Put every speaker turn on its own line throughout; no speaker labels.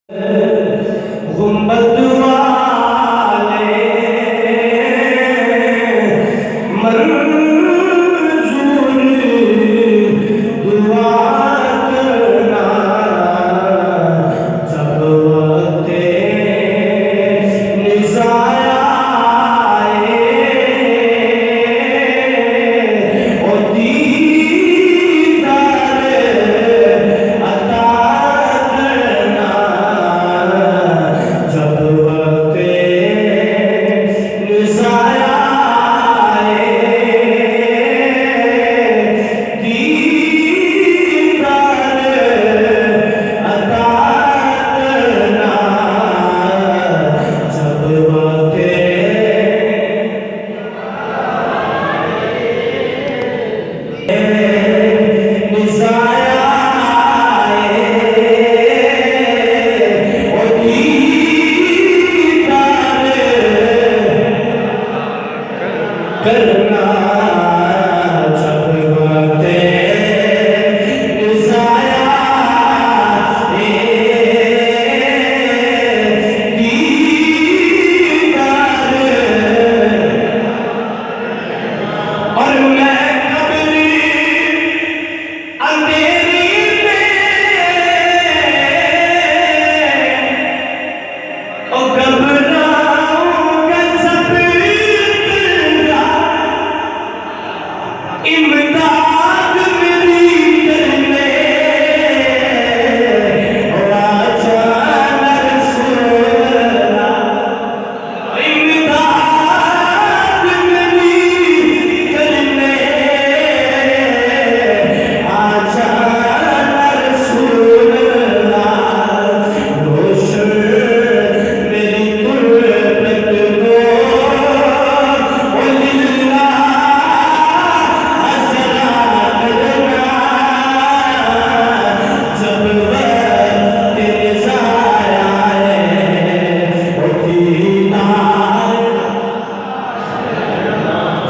गुंबद वाले मंजूर दुआ करना जब वक्त निज़ाया आए और दीदार अता करना जब वक्त निज़ाया आए दीदार अता करना जब वक्त निज़ाया आए और दीदार करना जब वक्त निज़ाया आए दीदार और मैं अंधेरी में ओ घबराऊंगा सब तेरा इमदाद मेरी करने ओ आजा रसूल अल्लाह इमदाद मेरी करने आजा रसूल अल्लाह रोशन मेरी गुर्बत को ओ लिल्लाह हसना करना जब वक्त निज़ाया आए ओ दीदार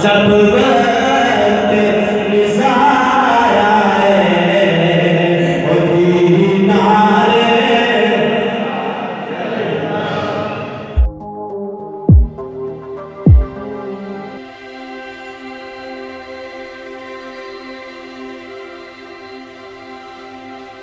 जब